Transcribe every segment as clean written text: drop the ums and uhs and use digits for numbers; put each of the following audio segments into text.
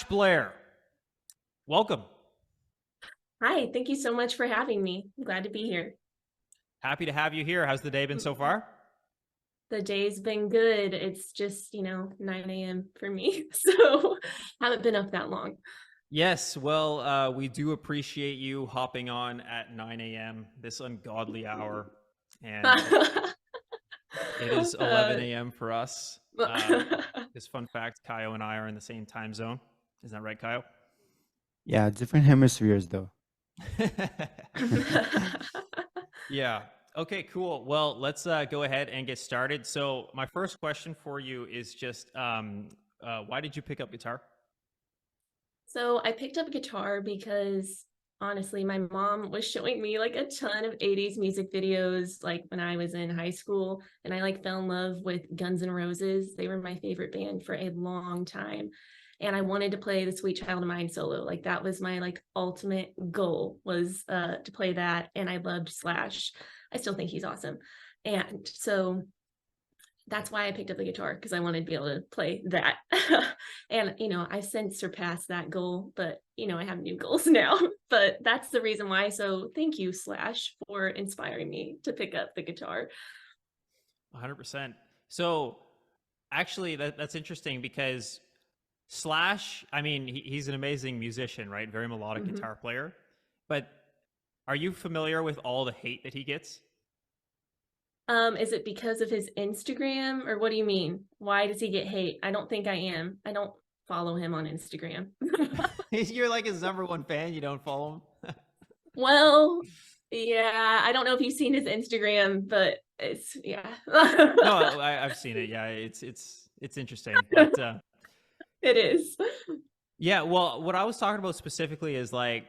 Blair, welcome. Hi, thank you so much for having me. I'm glad to be here. Happy to have you here. How's the day been so far? The day's been good. It's just, 9 a.m. for me. So haven't been up that long. Yes, well, we do appreciate you hopping on at 9 a.m., this ungodly hour. And it is 11 Uh, a.m. for us. This fun fact, Kaio and I are in the same time zone. Isn't that right, Kaio? Yeah, different hemispheres though. Yeah. Okay, cool. Well, let's go ahead and get started. So my first question for you is just, why did you pick up guitar? So I picked up guitar because honestly, my mom was showing me like a ton of 80s music videos like when I was in high school, and I like fell in love with Guns N' Roses. They were my favorite band for a long time. And I wanted to play the Sweet Child of Mine solo. Like that was my like ultimate goal was to play that. And I loved Slash. I still think he's awesome. And so that's why I picked up the guitar, because I wanted to be able to play that. And I've since surpassed that goal, but I have new goals now. But that's the reason why. So thank you, Slash, for inspiring me to pick up the guitar. 100%. So actually, that's interesting because Slash, I mean, he's an amazing musician, right? Very melodic Mhm. guitar player. But are you familiar with all the hate that he gets? Is it because of his Instagram, or what do you mean? Why does he get hate? I don't think I am. I don't follow him on Instagram. You're like his number one fan. You don't follow him? Well, yeah, I don't know if you've seen his Instagram, but it's yeah. No, I've seen it. Yeah, it's interesting. But It is. yeah, well, what I was talking about specifically is like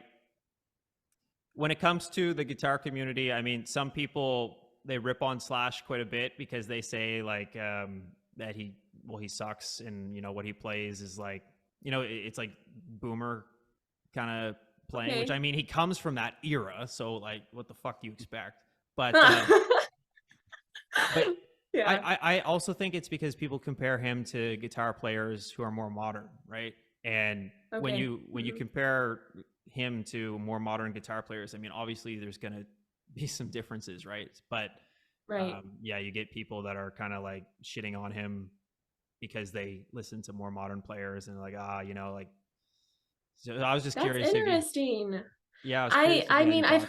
when it comes to the guitar community, I mean, some people they rip on Slash quite a bit because they say like that he sucks and what he plays is like it's like boomer kind of playing, which Okay. I mean he comes from that era, so like what the fuck do you expect? But but Yeah. I also think it's because people compare him to guitar players who are more modern, right? And when Okay. you compare him to more modern guitar players, I mean, obviously there's gonna be some differences, right? But Right. yeah, you get people that are kind of like shitting on him because they listen to more modern players and like like. So I was just That's curious if you, interesting. yeah, I was I curious if I you had any mean, thoughts.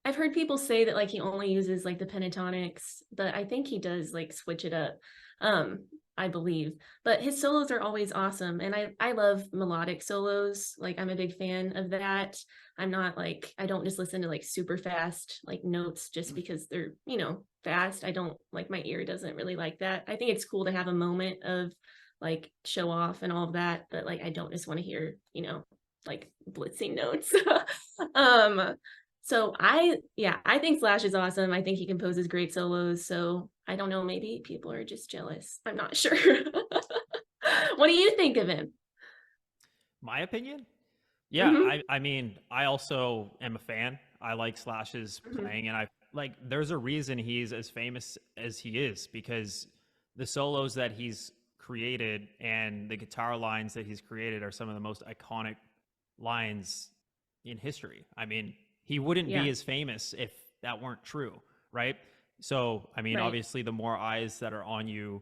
I've heard people say that like he only uses like the pentatonics, but I think he does like switch it up. Um, I believe. But his solos are always awesome, and I love melodic solos. Like I'm a big fan of that. I'm not like I don't just listen to like super fast like notes just because they're, fast. I don't like my ear doesn't really like that. I think it's cool to have a moment of like show off and all of that, but like I don't just want to hear, like blitzing notes. um so I think Slash is awesome. I think he composes great solos. So I don't know, maybe people are just jealous. I'm not sure. What do you think of him? My opinion? Yeah, Hmm. I mean, I also am a fan. I like Slash's Hmm. playing, and I like. There's a reason he's as famous as he is because the solos that he's created and the guitar lines that he's created are some of the most iconic lines in history. I mean, he wouldn't be Yeah, as famous if that weren't true, right? So, I mean, right, obviously, the more eyes that are on you,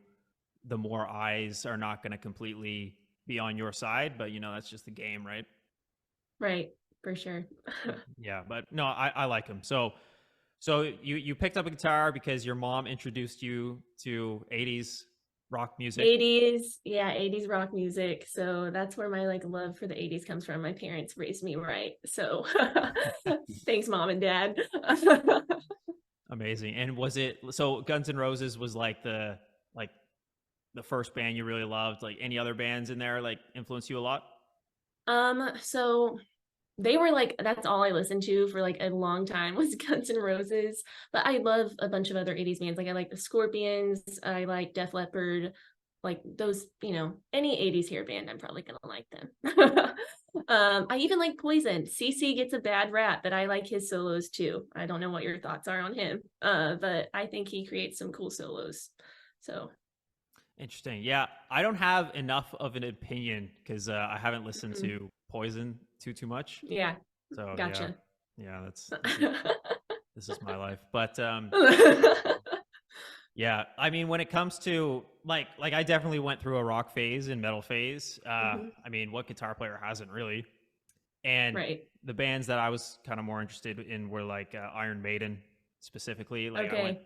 the more eyes are not going to completely be on your side, but that's just the game, right? right, for sure. Yeah, but no, I like him. So you picked up a guitar because your mom introduced you to 80s rock music. 80s, yeah, 80s rock music. So that's where my like love for the 80s comes from. My parents raised me right. So thanks, mom and dad. Amazing. And was it so Guns N' Roses was like the first band you really loved? Like any other bands in there like influenced you a lot? So they were like that's all I listened to for like a long time was Guns N' Roses. But I love a bunch of other 80s bands. Like I like the Scorpions, I like Def Leppard, like those, any 80s hair band, I'm probably gonna like them. I even like Poison. CC gets a bad rap, but I like his solos too. I don't know what your thoughts are on him. But I think he creates some cool solos. So Interesting. Yeah, I don't have enough of an opinion because I haven't listened to Poison too much. Yeah, So gotcha. yeah, this is my life. But yeah, I mean, when it comes to like I definitely went through a rock phase and metal phase. I mean, what guitar player hasn't really? And Right. the bands that I was kind of more interested in were like Iron Maiden specifically. Like I went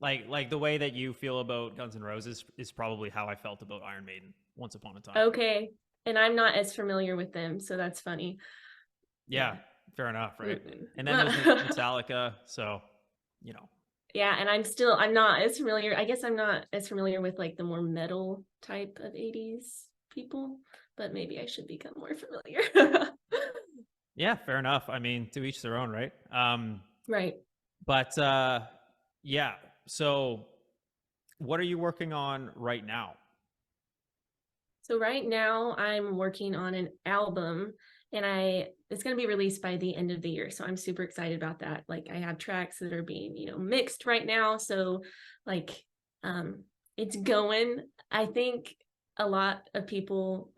Okay. like the way that you feel about Guns N' Roses is probably how I felt about Iron Maiden once upon a time. Okay. And I'm not as familiar with them, so that's funny. Yeah, Yeah. fair enough, right? And then there's Mm-mm. Metallica, so you know. Yeah, and I'm not as familiar. I guess I'm not as familiar with like the more metal type of 80s people, but maybe I should become more familiar. Yeah, fair enough. I mean, to each their own, right? Right. But yeah. So, what are you working on right now? So right now I'm working on an album and it's going to be released by the end of the year. So I'm super excited about that. Like I have tracks that are being, mixed right now. So like it's going. I think a lot of people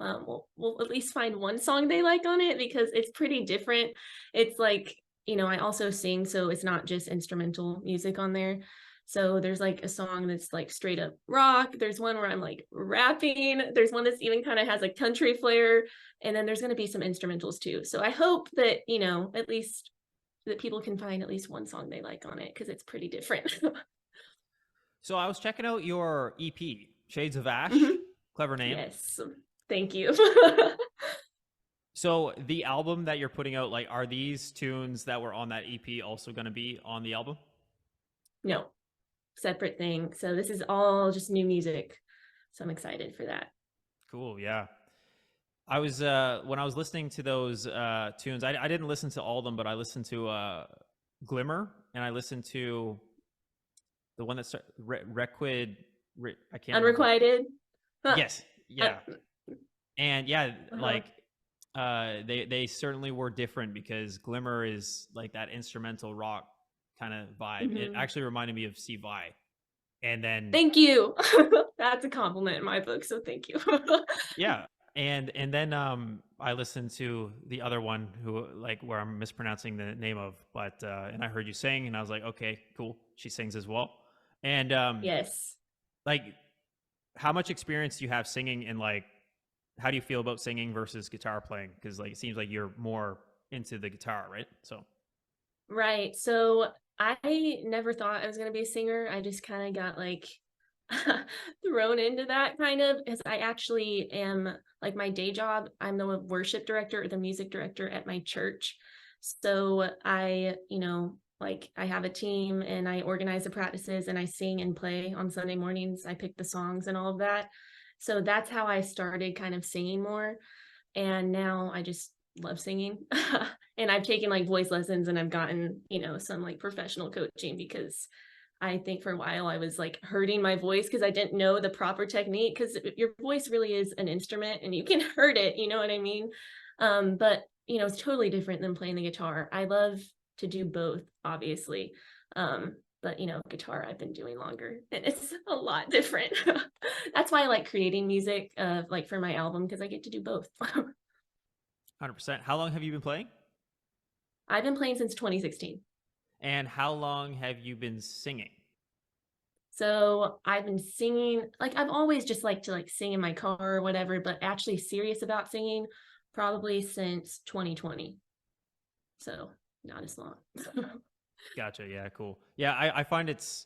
will at least find one song they like on it because it's pretty different. It's like, I also sing, so it's not just instrumental music on there. So there's like a song that's like straight up rock. There's one where I'm like rapping. There's one that's even kind of has a country flair. And then there's going to be some instrumentals too. So I hope that, at least that people can find at least one song they like on it because it's pretty different. So I was checking out your EP, Shades of Ash. Mhm. Clever name. Yes. Thank you. So the album that you're putting out, like, are these tunes that were on that EP also going to be on the album? No, separate thing. So this is all just new music. So I'm excited for that. Cool. Yeah. I was when I was listening to those tunes, I didn't listen to all of them, but I listened to Glimmer and I listened to the one that started Requid. I can't remember. Unrequited. Huh. Yes. Yeah. And yeah, like they certainly were different because Glimmer is like that instrumental rock kind of vibe. It actually reminded me of C. Vi. And then thank you. That's a compliment in my book, so thank you. yeah. And then I listened to the other one who like where I'm mispronouncing the name of, but and I heard you sing and I was like, okay, cool. She sings as well. And yes. like how much experience do you have singing and like how do you feel about singing versus guitar playing? Because like it seems like you're more into the guitar, right? So right. So I never thought I was gonna be a singer. I just kind of got like thrown into that kind of because I actually am like my day job. I'm the worship director or the music director at my church. So I, like I have a team and I organize the practices and I sing and play on Sunday mornings. I pick the songs and all of that. So that's how I started kind of singing more. And now I just love singing. And I've taken like voice lessons and I've gotten, some like professional coaching because I think for a while I was like hurting my voice because I didn't know the proper technique because your voice really is an instrument and you can hurt it, you know what I mean? But it's totally different than playing the guitar. I love to do both, obviously. But guitar I've been doing longer and it's a lot different. That's why I like creating music like for my album because I get to do both. 100%. How long have you been playing? I've been playing since 2016. And how long have you been singing? So I've been singing, like I've always just liked to like sing in my car or whatever, but actually serious about singing probably since 2020. So not as long. Gotcha. Yeah, cool. Yeah, I find it's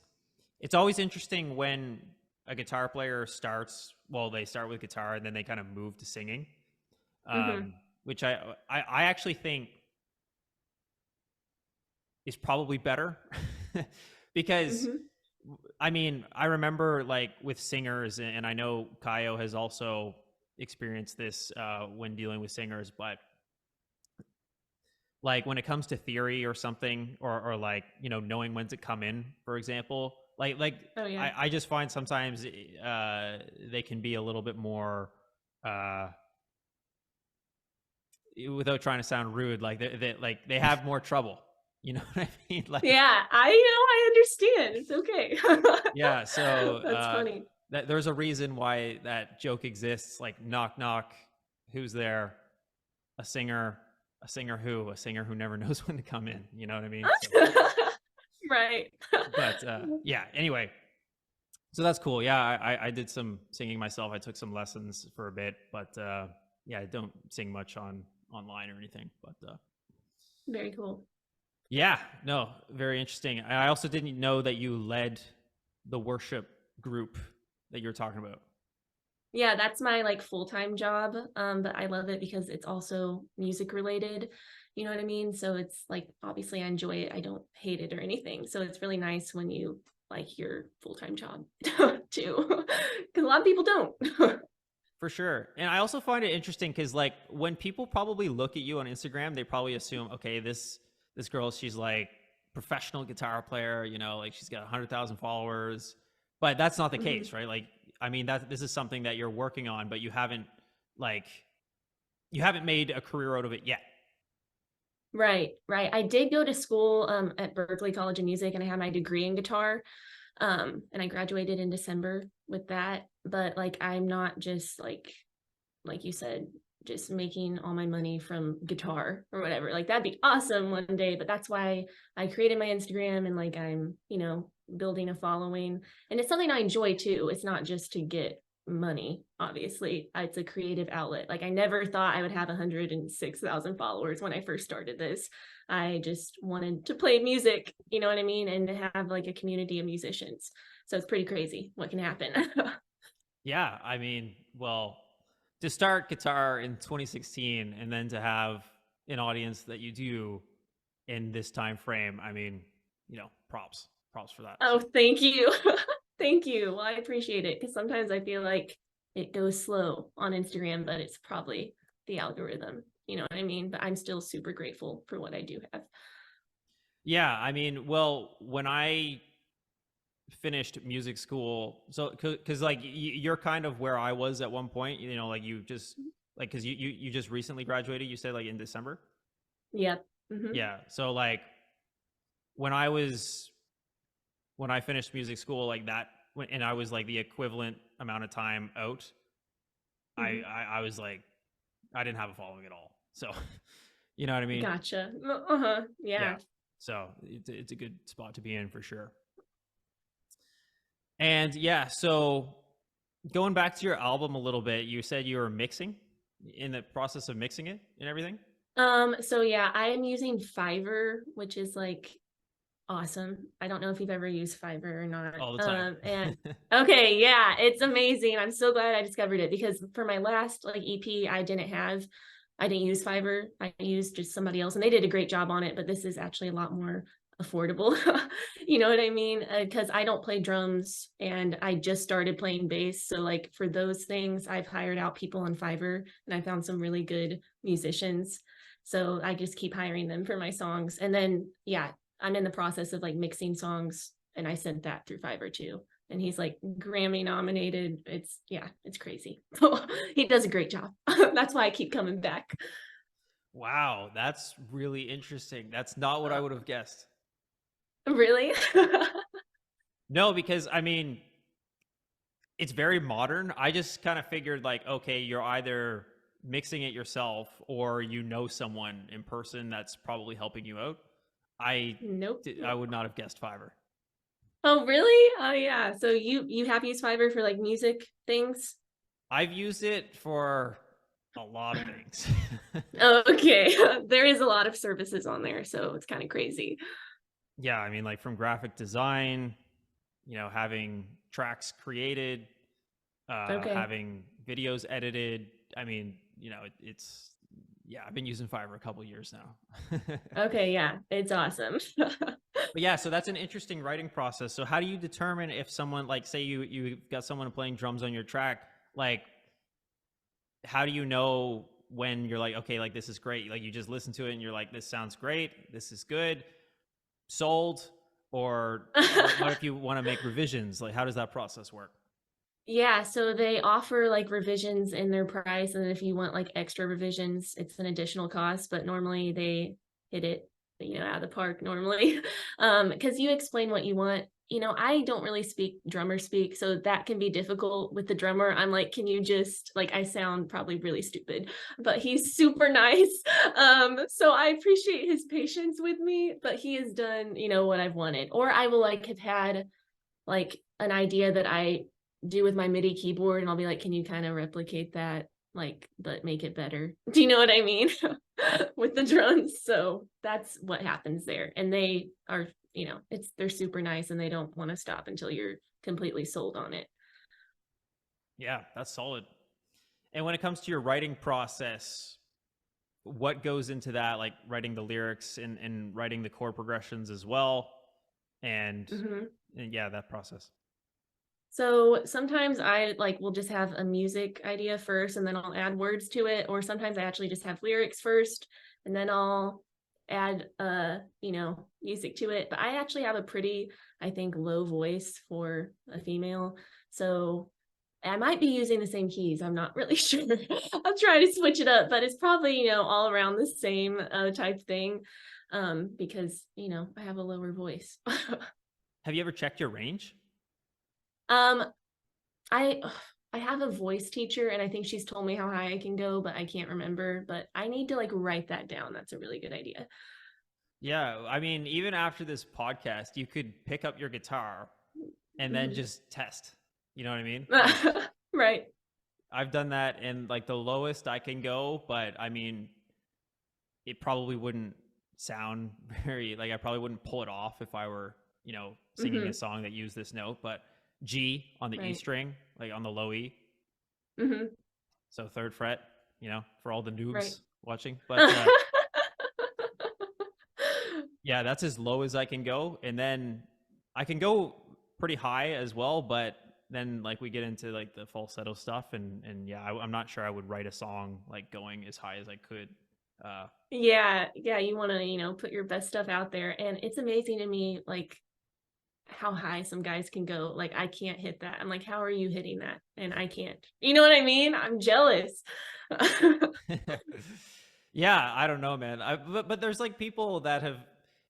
always interesting when a guitar player starts, well, they start with guitar and then they kind of move to singing. Which I actually think is probably better because I mean, I remember like with singers and I know Kaio has also experienced this when dealing with singers, but like when it comes to theory or something or like, knowing when to come in, for example, like oh, yeah. I just find sometimes they can be a little bit more without trying to sound rude, like they have more trouble. You know what I mean? Like, yeah, I understand. It's okay. Yeah. So that's funny. there's a reason why that joke exists. Like, knock knock, who's there? A singer. A singer who? A singer who never knows when to come in. You know what I mean? So, Right. but yeah. Anyway, so that's cool. Yeah, I did some singing myself. I took some lessons for a bit, but yeah, I don't sing much online or anything. But Very cool. yeah, no, very interesting. I also didn't know that you led the worship group that you were talking about. Yeah, that's my like full-time job. But I love it because it's also music related. You know what I mean? So it's like, obviously I enjoy it. I don't hate it or anything. So it's really nice when you like your full-time job too, because a lot of people don't. For sure. And I also find it interesting because like when people probably look at you on Instagram, they probably assume, okay, this girl, she's like professional guitar player, you know, like she's got 100,000 followers. But that's not the case, right? Like, I mean, this is something that you're working on, but you haven't made a career out of it yet. Right. I did go to school at Berklee College of Music, and I had my degree in guitar. And I graduated in December with that. But like, I'm not just like you said, just making all my money from guitar or whatever. Like, that'd be awesome one day. But that's why I created my Instagram, and like, I'm, building a following, and it's something I enjoy too. It's not just to get money. Obviously, it's a creative outlet. Like, I never thought I would have 106,000 followers when I first started this. I just wanted to play music, you know what I mean, and to have like a community of musicians. So it's pretty crazy what can happen. Yeah, I mean, well, to start guitar in 2016 and then to have an audience that you do in this time frame, I mean, props for that. Oh, thank you. Thank you. Well, I appreciate it, because sometimes I feel like it goes slow on Instagram, but it's probably the algorithm, you know what I mean? But I'm still super grateful for what I do have. Yeah, I mean, well, when I finished music school, so because like you're kind of where I was at one point, like you just like because you just recently graduated, you said like in December. Yep. Mm-hmm. Yeah, so like when I finished music school, like that, and I was like the equivalent amount of time out, Mm-hmm. I was like, I didn't have a following at all. So, you know what I mean? Gotcha. Yeah. So it's a good spot to be in for sure. And yeah, so going back to your album a little bit, you said you were in the process of mixing it and everything. So yeah, I am using Fiverr, which is like awesome. I don't know if you've ever used Fiverr or not. All the time. And okay, yeah, it's amazing. I'm so glad I discovered it, because for my last like EP, I didn't use Fiverr. I used just somebody else, and they did a great job on it, but this is actually a lot more affordable. You know what I mean? Because I don't play drums, and I just started playing bass. So like for those things, I've hired out people on Fiverr, and I found some really good musicians. So I just keep hiring them for my songs. And then, yeah, I'm in the process of like mixing songs, and I sent that through Fiverr too. And he's like Grammy nominated. It's crazy. He does a great job. That's why I keep coming back. Wow, that's really interesting. That's not what I would have guessed. Really? No, because I mean, it's very modern. I just kind of figured like, okay, you're either mixing it yourself or someone in person that's probably helping you out. Nope. I would not have guessed Fiverr. Oh, really? Oh, yeah. So you have used Fiverr for like music things? I've used it for a lot of things. Oh, okay. There is a lot of services on there, so it's kind of crazy. Yeah, I mean, like from graphic design, having tracks created, Okay. having videos edited. I mean, I've been using Fiverr a couple years now. Okay, yeah, it's awesome. But yeah, so that's an interesting writing process. So how do you determine if someone, like, say you got someone playing drums on your track, like, how do you know when you're like, okay, like this is great? Like you just listen to it and you're like, this sounds great, this is good, sold? Or what if you want to make revisions? Like, how does that process work? Yeah, so they offer like revisions in their price, and if you want like extra revisions, it's an additional cost, but normally they hit it, out of the park normally. Because you explain what you want, you know, I don't really speak drummer speak, so that can be difficult with the drummer. I'm like, can you just like, I sound probably really stupid, but he's super nice. So I appreciate his patience with me, but he has done, you know, what I've wanted. Or I will like have had like an idea that I do with my MIDI keyboard, and I'll be like, can you kind of replicate that? Like, but make it better. Do you know what I mean? With the drums. So that's what happens there. And they are, you know, they're super nice and they don't want to stop until you're completely sold on it. Yeah, that's solid. And when it comes to your writing process, what goes into that, like writing the lyrics and writing the chord progressions as well? And yeah, that process. So sometimes I like will just have a music idea first and then I'll add words to it, or sometimes I actually just have lyrics first and then I'll add you know, music to it. But I actually have a pretty, I think, low voice for a female. So I might be using the same keys. I'm not really sure. I'll try to switch it up, but it's probably, you know, all around the same type thing. Because, you know, I have a lower voice. Have you ever checked your range? Um, I have a voice teacher and I think she's told me how high I can go, but I can't remember. But I need to like write that down. That's a really good idea. Yeah, I mean, even after this podcast, you could pick up your guitar and then just test. You know what I mean? Right. I've done that, and like the lowest I can go, but I mean, it probably wouldn't sound very, like I probably wouldn't pull it off if I were, you know, singing a song that used this note, but G on the E string, like on the low E. So third fret, you know, for all the noobs watching. But yeah, that's as low as I can go. And then I can go pretty high as well, but then like we get into like the falsetto stuff and yeah, I'm not sure I would write a song like going as high as I could. Yeah, you want to, you know, put your best stuff out there. And it's amazing to me, like how high some guys can go. Like I can't hit that. I'm like, how are you hitting that? And I can't. You know what I mean? I'm jealous. Yeah, I don't know, man. But there's like people that have,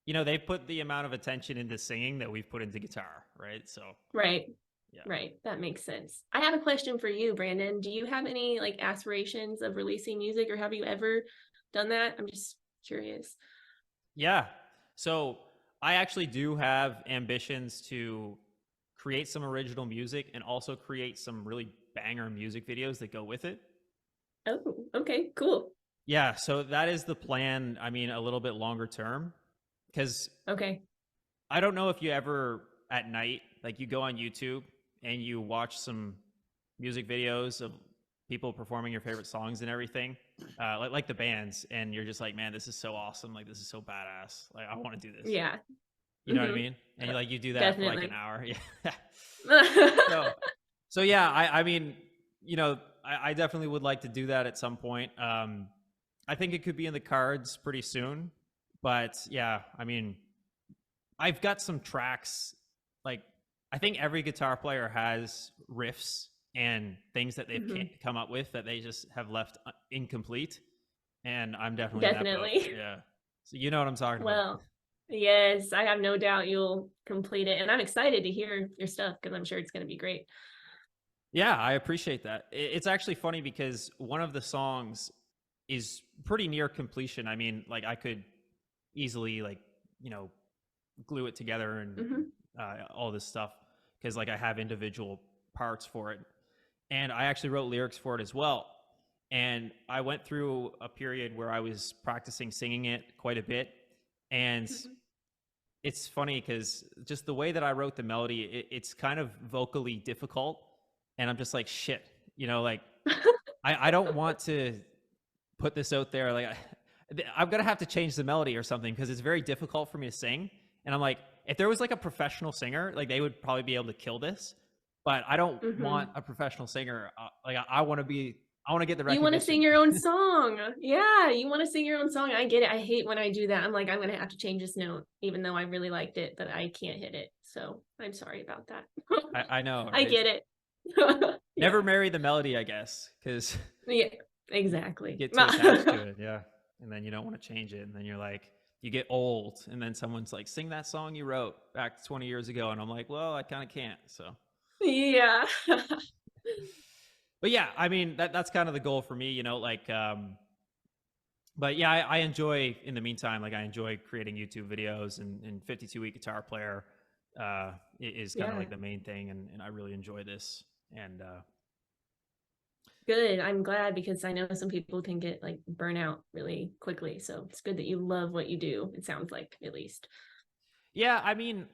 you know, they put the amount of attention into singing that we've put into guitar, right? So right. Yeah. Right. That makes sense. I have a question for you, Brandon. Do you have any like aspirations of releasing music, or have you ever done that? I'm just curious. Yeah. So I actually do have ambitions to create some original music and also create some really banger music videos that go with it. Oh, okay, cool. Yeah. So that is the plan. I mean, a little bit longer term, because I don't know if you ever at night, like you go on YouTube and you watch some music videos of people performing your favorite songs and everything, like the bands, and you're just like, man, this is so awesome. Like, this is so badass. Like, I want to do this. Yeah. You know what I mean? And like, you do that for like an hour. Yeah. So yeah, I mean, you know, I definitely would like to do that at some point. I think it could be in the cards pretty soon, but yeah, I mean, I've got some tracks. Like, I think every guitar player has riffs and things that they've can't come up with that they just have left incomplete. And I'm definitely in that boat. Yeah. So you know what I'm talking about. Well, yes, I have no doubt you'll complete it. And I'm excited to hear your stuff because I'm sure it's going to be great. Yeah, I appreciate that. It's actually funny because one of the songs is pretty near completion. I mean, like I could easily like, you know, glue it together and all this stuff because like I have individual parts for it. And I actually wrote lyrics for it as well. And I went through a period where I was practicing singing it quite a bit. And it's funny because just the way that I wrote the melody, it's kind of vocally difficult. And I'm just like, shit, you know, like I don't want to put this out there. Like I'm going to have to change the melody or something because it's very difficult for me to sing. And I'm like, if there was like a professional singer, like they would probably be able to kill this. But I don't want a professional singer. Like I want to get the recognition. You want to sing your own song. Yeah, you want to sing your own song. I get it. I hate when I do that. I'm like, I'm going to have to change this note, even though I really liked it, but I can't hit it. So I'm sorry about that. I know. Right? I get it. Never marry the melody, I guess, because yeah, exactly. You get too attached to it, yeah. And then you don't want to change it. And then you're like, you get old, and then someone's like, sing that song you wrote back 20 years ago, and I'm like, well, I kind of can't. So Yeah. but yeah, I mean, that's kind of the goal for me, like but yeah, I enjoy, in the meantime, like I enjoy creating YouTube videos, and 52-week guitar player is kind of Yeah. like the main thing, and I really enjoy this. And Good. I'm glad, because I know some people can get like burnout really quickly. So it's good that you love what you do. It sounds like, at least. yeah, I mean,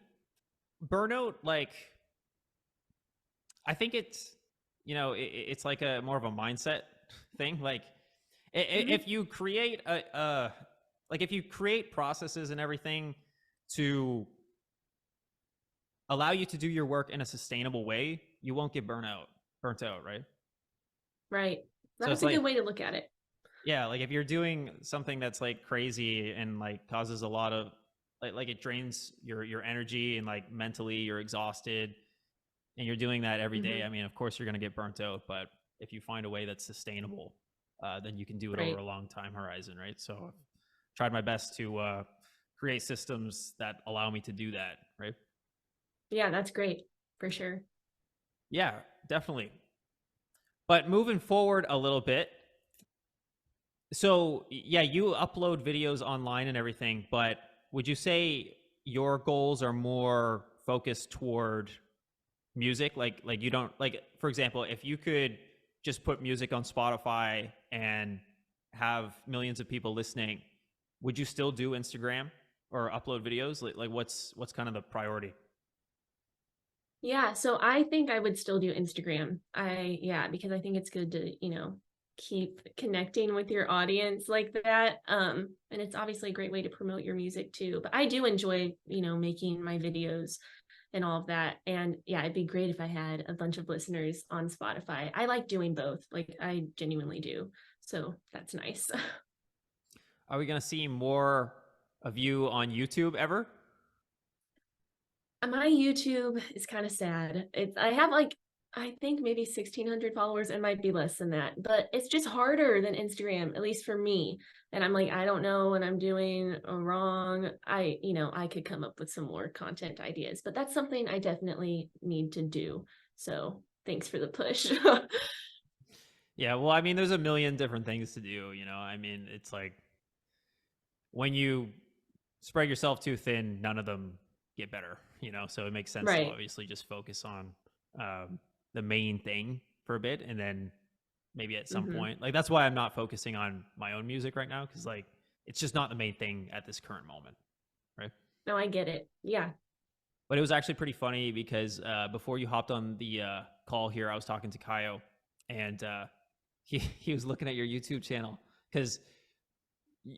burnout, like, I think it's, it's like a more of a mindset thing. Like, Mhm. if you create like if you create processes and everything to allow you to do your work in a sustainable way, you won't get burnt out, right? Right. So it's That's a good like, way to look at it. yeah, like if you're doing something that's like crazy and like causes a lot of like it drains your energy, and like mentally you're exhausted, and you're doing that every day, Hmm. I mean, of course you're going to get burnt out. But if you find a way that's sustainable, then you can do it over Right. a long time horizon, right? So I've tried my best to create systems that allow me to do that, right? Yeah, that's great. For sure. Yeah, definitely. But moving forward a little bit, so yeah, you upload videos online and everything, but would you say your goals are more focused toward music? Like you don't, like, for example, if you could just put music on Spotify and have millions of people listening, would you still do Instagram or upload videos? Like what's kind of the priority? Yeah, so I think I would still do Instagram. Yeah, because I think it's good to, keep connecting with your audience like that. And it's obviously a great way to promote your music too. But I do enjoy, making my videos and all of that. And yeah, it'd be great if I had a bunch of listeners on Spotify. I like doing both. Like, I genuinely do. So that's nice. Are we going to see more of you on YouTube ever? My YouTube is kind of sad. I have like, I think maybe 1,600 followers. It might be less than that, but it's just harder than Instagram, at least for me. And I'm like, I don't know what I'm doing wrong. I could come up with some more content ideas, but that's something I definitely need to do. So thanks for the push. Yeah, well, I mean, there's a million different things to do, I mean, it's like when you spread yourself too thin, none of them get better, so it makes sense to Right. obviously just focus on the main thing for a bit, and then maybe at some Hmm. point, like, that's why I'm not focusing on my own music right now, because like it's just not the main thing at this current moment, right? No, I get it. Yeah. But it was actually pretty funny because before you hopped on the call here, I was talking to Kaio, and he was looking at your YouTube channel, because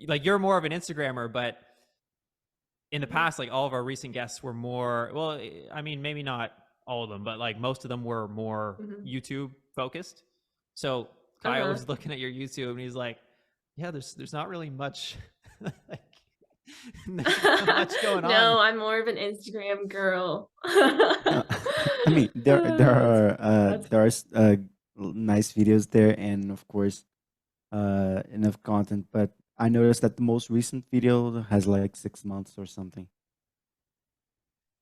like you're more of an Instagrammer, but in the Mhm. past, like all of our recent guests were more, well, I mean, maybe not all of them, but like most of them were more Mhm. YouTube focused. So Kyle Uh-huh. was looking at your YouTube, and he's like, yeah, there's not really much, like, not much going on. No, I'm more of an Instagram girl. No, I mean there That's are that's there are nice videos there, and of course enough content. But I noticed that the most recent video has like 6 months or something.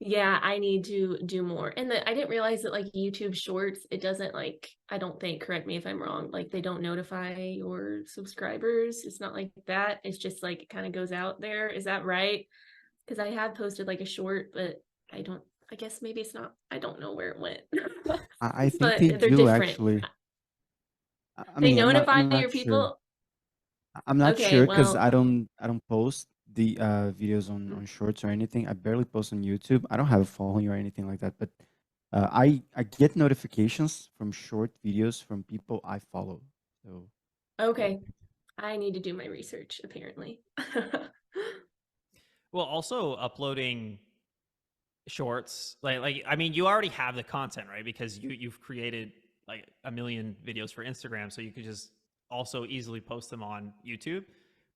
Yeah, I need to do more. And I didn't realize that like YouTube Shorts, it doesn't like, I don't think, correct me if I'm wrong, like they don't notify your subscribers. It's not like that. It's just like it kind of goes out there. Is that right? Because I have posted like a short, but I don't, I guess maybe it's not, I don't know where it went. I think But they they're do different. actually. I They mean, notify I'm not your sure. people. I'm not Okay, sure because well, I don't post the videos mm, on shorts or anything. I barely post on YouTube. I don't have a following or anything like that. But I get notifications from short videos from people I follow. So yeah. okay. I need to do my research, apparently. Well, also uploading shorts, like I mean, you already have the content, right? Because you've created like a million videos for Instagram, so you could just also easily post them on YouTube.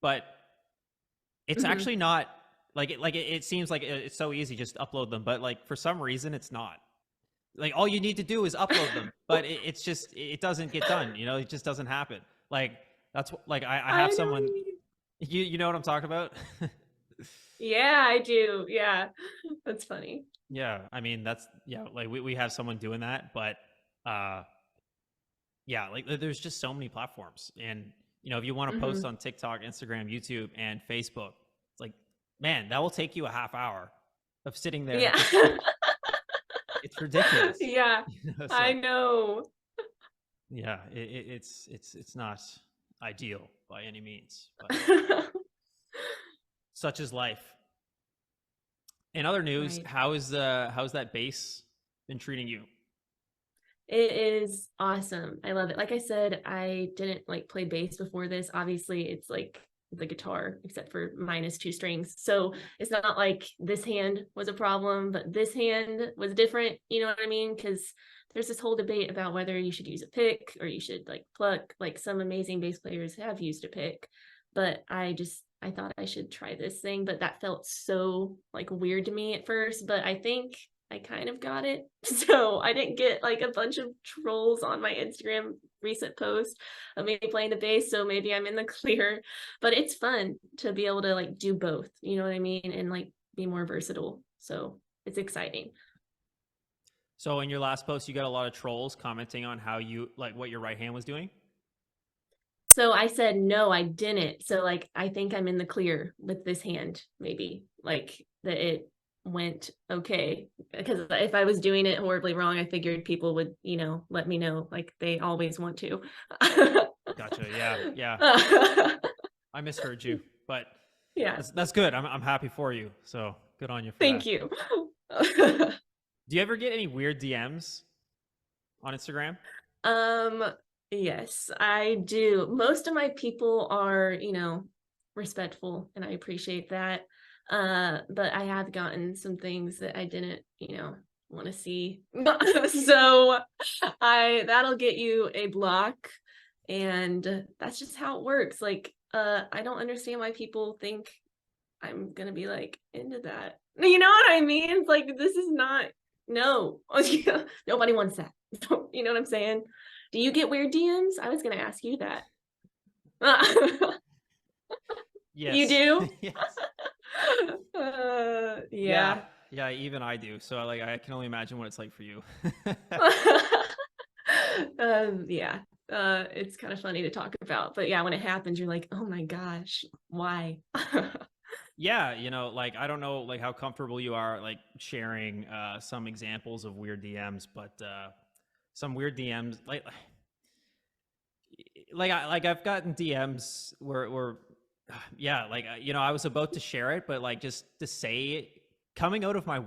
But it's Mhm. actually not like it seems like it's so easy, just upload them, but like for some reason it's not. Like all you need to do is upload them, but it's just, it doesn't get done, it just doesn't happen. Like that's like I I have know what someone, you mean. you know what I'm talking about. Yeah, I do. Yeah. That's funny. Yeah, I mean like we have someone doing that, but uh yeah, like there's just so many platforms. And if you want to post Hmm. on TikTok, Instagram, YouTube, and Facebook, it's like, man, that will take you a half hour of sitting there Yeah. just it's ridiculous. Yeah, I So know. yeah, it's not ideal by any means, but such is life. In other news, Right. how's that bass been treating you? It is awesome. I love it. Like I said, I didn't like play bass before this. Obviously, it's like the guitar, except for minus two strings. So it's not like this hand was a problem, but this hand was different. You know what I mean? Because there's this whole debate about whether you should use a pick or you should like pluck. Like some amazing bass players have used a pick, but I thought I should try this thing, but that felt so like weird to me at first. But I think I kind of got it. So I didn't get like a bunch of trolls on my Instagram recent post of me playing the bass. So maybe I'm in the clear, but it's fun to be able to like do both, you know what I mean? And like be more versatile. So it's exciting. So in your last post, you got a lot of trolls commenting on how you like what your right hand was doing. So I said, no, I didn't. So like, I think I'm in the clear with this hand, maybe like that it went okay. Because if I was doing it horribly wrong, I figured people would, let me know like they always want to. Gotcha. Yeah, yeah. I misheard you, but Yeah. that's good. I'm happy for you. So good on you for Thank that. you. Do you ever get any weird DMs on Instagram? Um, yes, I do. Most of my people are, respectful, and I appreciate that. But I have gotten some things that I didn't, want to see. So that'll get you a block, and that's just how it works. Like, I don't understand why people think I'm gonna be like into that. You know what I mean? It's like this is not no. Nobody wants that. You know what I'm saying? Do you get weird DMs? I was gonna ask you that. You Yes. do? Yes. Yeah. Yeah. Yeah, even I do. So like I can only imagine what it's like for you. Yeah. It's kind of funny to talk about, but yeah, when it happens, you're like, oh my gosh, why? Yeah, like I don't know like how comfortable you are like sharing some examples of weird DMs, but some weird DMs like I've gotten DMs where yeah, like I was about to share it, but like just to say it coming out of my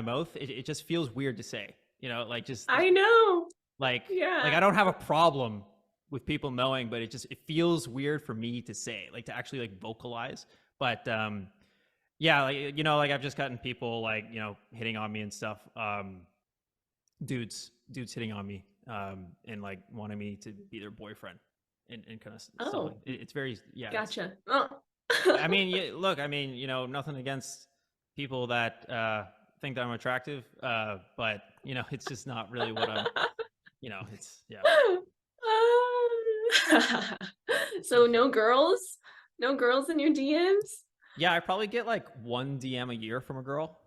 mouth, it just feels weird to say. Like just I know. like Yeah. I don't have a problem with people knowing, but it feels weird for me to say, like to actually like vocalize. But yeah, like like I've just gotten people like hitting on me and stuff. Dudes hitting on me and like wanting me to be their boyfriend and kind of stuff like Oh, it's very yeah. gotcha. Oh. I mean, look, I mean, nothing against people that think that I'm attractive, but it's just not really what I'm. It's yeah. So no girls? No girls in your DMs? Yeah, I probably get like one DM a year from a girl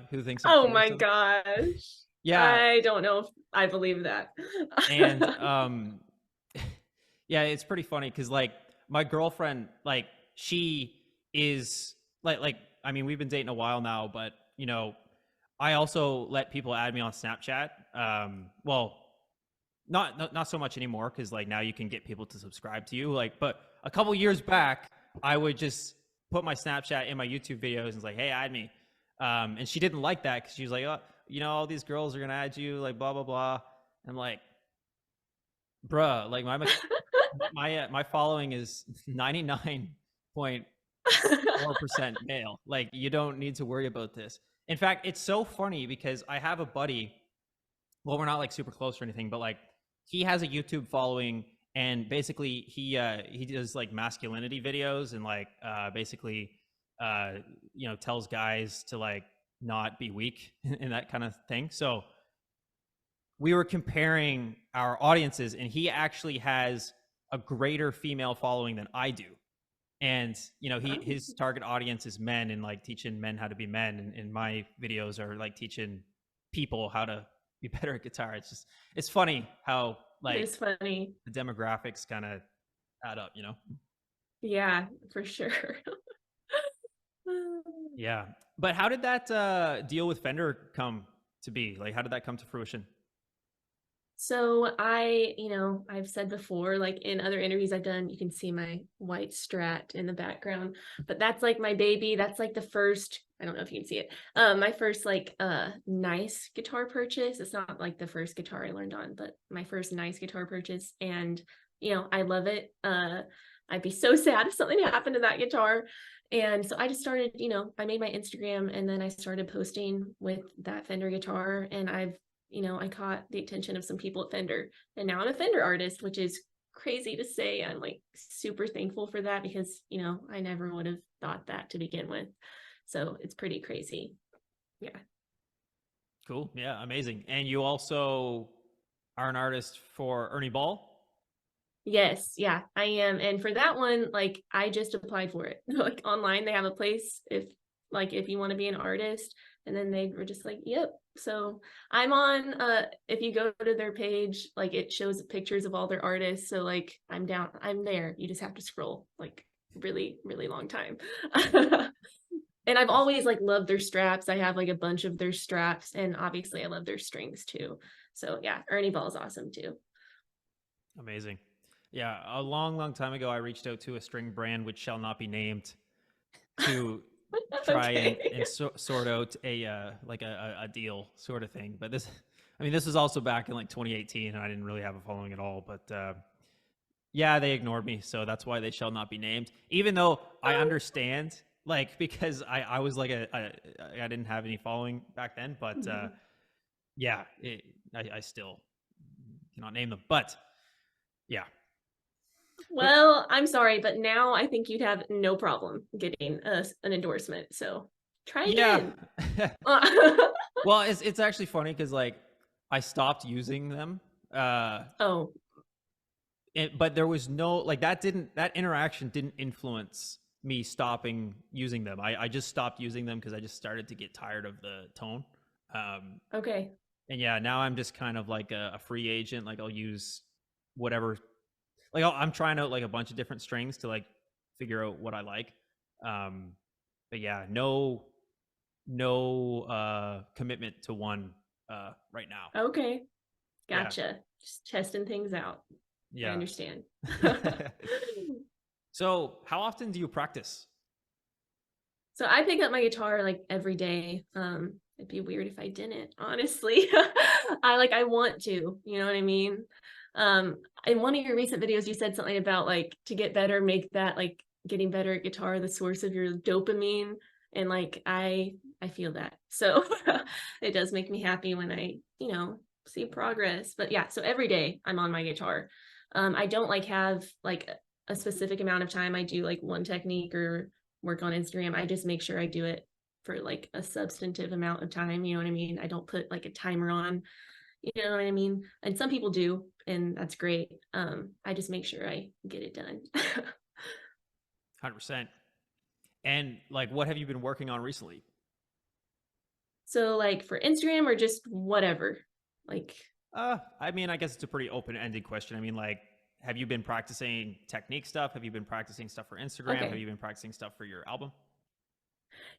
who thinks I'm Oh cute or my something. gosh. Yeah, I don't know if I believe that. and yeah, it's pretty funny because like my girlfriend, like she is like I mean we've been dating a while now, but I also let people add me on Snapchat. Well, not so much anymore because like now you can get people to subscribe to you. Like, but a couple years back, I would just put my Snapchat in my YouTube videos and it's like, hey, add me. And she didn't like that because she was like, oh, all these girls are gonna add you, like blah blah blah. I'm like, bruh, like my following is 99.4% male. Like, you don't need to worry about this. In fact, it's so funny because I have a buddy. Well, we're not like super close or anything, but like he has a YouTube following, and basically he does like masculinity videos and like basically tells guys to like not be weak and that kind of thing. So we were comparing our audiences, and he actually has a greater female following than I do. And Oh, his target audience is men, and like teaching men how to be men, and my videos are like teaching people how to be better at guitar. It's funny how it like is funny. the demographics kind of add up. Yeah, for sure. Yeah. But how did that deal with Fender come to be? Like, how did that come to fruition? So I've said before, like in other interviews I've done, you can see my white Strat in the background, but that's like my baby. That's like the first, I don't know if you can see it. My first like nice guitar purchase. It's not like the first guitar I learned on, but my first nice guitar purchase. And I love it. I'd be so sad if something happened to that guitar. And so I just started, I made my Instagram and then I started posting with that Fender guitar, and I caught the attention of some people at Fender, and now I'm a Fender artist, which is crazy to say. I'm like super thankful for that because, I never would have thought that to begin with. So it's pretty crazy. Yeah. Cool. Yeah. Amazing. And you also are an artist for Ernie Ball. Yes, yeah, I am. And for that one, like I just applied for it. Like online, they have a place if you want to be an artist. And then they were just like, yep. So I'm on if you go to their page, like it shows pictures of all their artists. So like I'm there. You just have to scroll like really, really long time. And I've always like loved their straps. I have like a bunch of their straps, and obviously I love their strings too. So yeah, Ernie Ball is awesome too. Amazing. Yeah. A long, long time ago, I reached out to a string brand which shall not be named to try Okay. and sort out a deal sort of thing. But this was also back in like 2018, and I didn't really have a following at all. But yeah, they ignored me, so that's why they shall not be named. Even though I understand, like because I was like I didn't have any following back then, but yeah, I still cannot name them. But yeah, but Well, I'm sorry, but now I think you'd have no problem getting an endorsement. So try yeah. again. Well, it's actually funny because like I stopped using them. Oh, But there was no like that interaction didn't influence me stopping using them. I just stopped using them because I just started to get tired of the tone. Um, okay. and yeah, now I'm just kind of like a free agent. Like I'll use whatever. Like I'm trying out like a bunch of different strings to like figure out what I like. Um, but yeah, no commitment to one right now. Okay. Yeah, Gotcha. Just testing things out. I yeah. understand. So how often do you practice? So I pick up my guitar like every day. It'd be weird if I didn't, honestly. I want to, you know what I mean? In one of your recent videos, you said something about like to get better, make that like getting better at guitar the source of your dopamine. And like I feel that. So it does make me happy when I, see progress. But yeah, so every day I'm on my guitar. I don't like have like a specific amount of time I do like one technique or work on Instagram. I just make sure I do it for like a substantive amount of time. You know what I mean? I don't put like a timer on, you know what I mean? And some people do, and that's great. I just make sure I get it done. 100%. And like, what have you been working on recently? So like for Instagram or just whatever, like, I mean, I guess it's a pretty open-ended question. I mean, like, have you been practicing technique stuff? Have you been practicing stuff for Instagram? Have okay. you been practicing stuff for your album?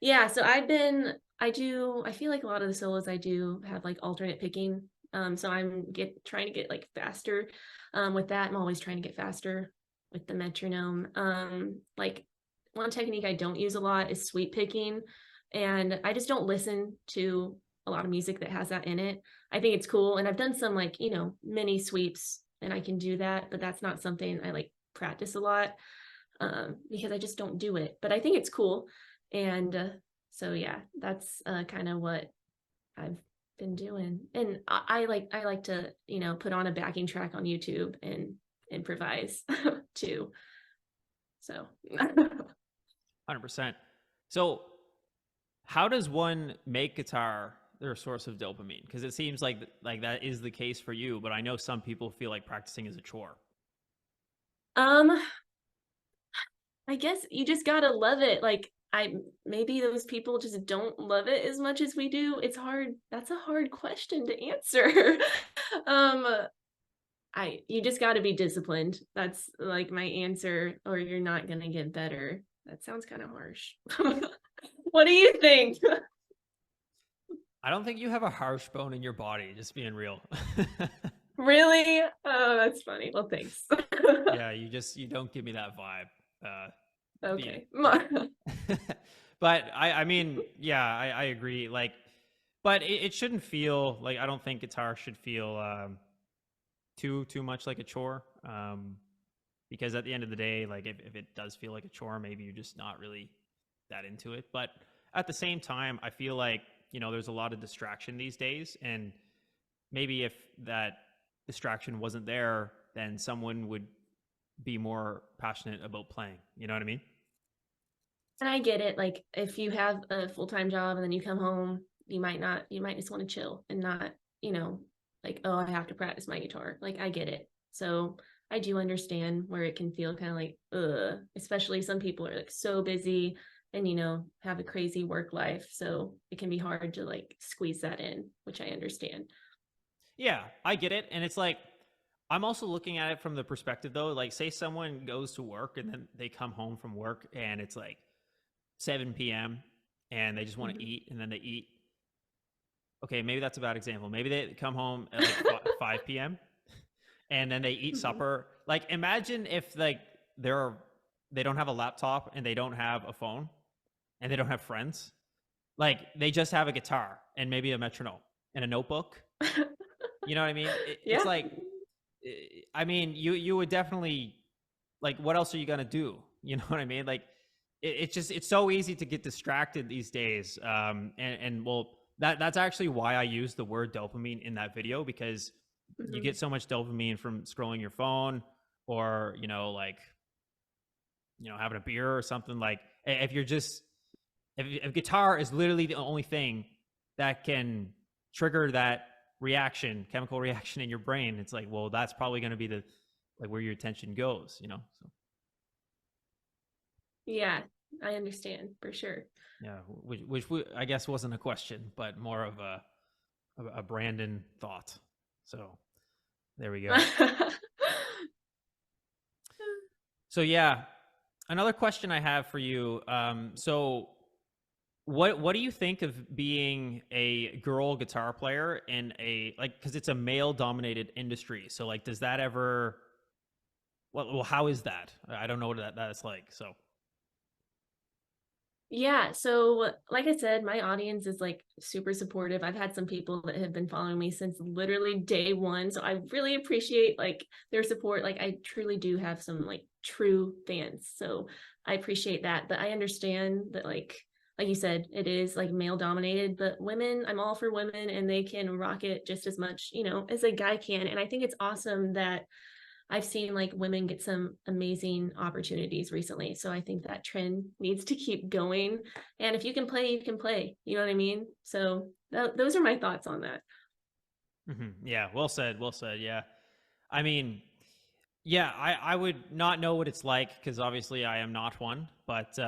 Yeah, so I feel like a lot of the solos I do have like alternate picking. So trying to get like faster with that. I'm always trying to get faster with the metronome. Like one technique I don't use a lot is sweep picking, and I just don't listen to a lot of music that has that in it. I think it's cool, and I've done some like, mini sweeps and I can do that, but that's not something I like practice a lot because I just don't do it. But I think it's cool. And so yeah, that's kind of what I've been doing. And I like to, put on a backing track on YouTube and improvise too. So 100%. So, how does one make guitar their source of dopamine? Because it seems like that is the case for you, but I know some people feel like practicing is a chore. um I guess you just gotta love it. Like maybe those people just don't love it as much as we do. It's hard. That's a hard question to answer. um you just got to be disciplined. That's like my answer, or you're not gonna get better. That sounds kind of harsh. What do you think? I don't think you have a harsh bone in your body, just being real. Really? Oh, that's funny. Well, thanks. Yeah, you don't give me that vibe. Okay. But I mean, yeah, I agree. Like, but it shouldn't feel like, I don't think guitar should feel too much like a chore. Because at the end of the day, like if it does feel like a chore, maybe you're just not really that into it. But at the same time, I feel like, there's a lot of distraction these days, and maybe if that distraction wasn't there, then someone would be more passionate about playing. You know what I mean? And I get it. Like if you have a full-time job and then you come home, you might just want to chill and not, like, oh, I have to practice my guitar. Like I get it. So I do understand where it can feel kind of like, especially some people are like so busy and, have a crazy work life. So it can be hard to like squeeze that in, which I understand. Yeah, I get it. And it's like, I'm also looking at it from the perspective though, like say someone goes to work and then they come home from work and it's like 7 p.m. and they just want to eat, and then they eat. Okay, maybe that's a bad example. Maybe they come home at like 5 p.m. and then they eat supper. Like imagine if like they don't have a laptop and they don't have a phone and they don't have friends. Like they just have a guitar and maybe a metronome and a notebook. You know what I mean? Yeah. It's like, I mean, you would definitely, like, what else are you gonna do? You know what I mean? Like, it's so easy to get distracted these days. And well, that's actually why I use the word dopamine in that video, because you get so much dopamine from scrolling your phone, or like having a beer or something. Like if guitar is literally the only thing that can trigger that chemical reaction in your brain, it's like, well, that's probably going to be the like where your attention goes, so. Yeah, I understand for sure. Yeah, which I guess wasn't a question, but more of a Brandon thought. So there we go. So yeah, another question I have for you. So what do you think of being a girl guitar player in because it's a male dominated industry? So like, does that ever? Well, how is that? I don't know what that's like. So. Yeah, so like I said, my audience is like super supportive. I've had some people that have been following me since literally day one. So I really appreciate like their support. Like I truly do have some like true fans. So I appreciate that. But I understand that like you said, it is like male dominated, but women, I'm all for women and they can rock it just as much, as a guy can. And I think it's awesome that I've seen like women get some amazing opportunities recently. So I think that trend needs to keep going. And if you can play, you can play. You know what I mean? So those are my thoughts on that. Yeah, well said. Well said. Yeah. I mean, yeah, I would not know what it's like, because obviously I am not one, but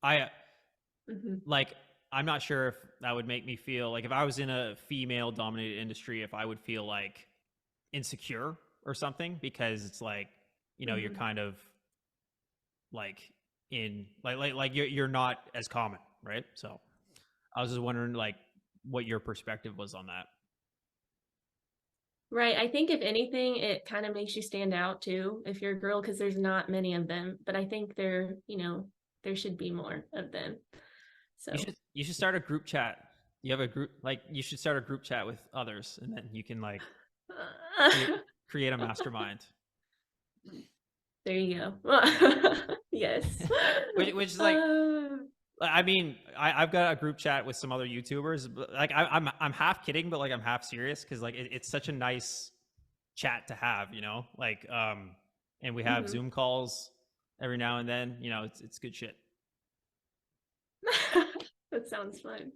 I like, I'm not sure if that would make me feel like, if I was in a female dominated industry, if I would feel like insecure or something, because it's like, you're kind of like in like you're not as common, right? So I was just wondering like what your perspective was on that. Right. I think if anything, it kind of makes you stand out too, if you're a girl, because there's not many of them. But I think there should be more of them. So you should start a group chat. You have a group, like you should start a group chat with others, and then you can like create a mastermind. There you go. Yes. Which is like, I mean, I've got a group chat with some other YouTubers, but like I'm half kidding, but like I'm half serious, because like it's such a nice chat to have, like and we have Zoom calls every now and then, it's good shit. That sounds fun.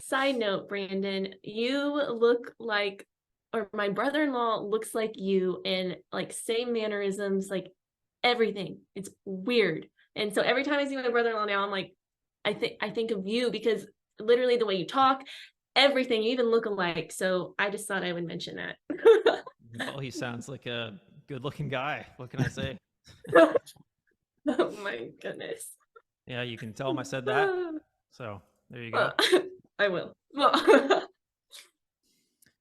Side note, Brandon, you look like, or my brother-in-law looks like you in like same mannerisms, like everything. It's weird. And so every time I see my brother-in-law now, I'm like, I think of you, because literally the way you talk, everything, you even look alike. So I just thought I would mention that. Well, he sounds like a good-looking guy. What can I say? Oh my goodness. Yeah, you can tell him I said that. So there you go. I will. Well,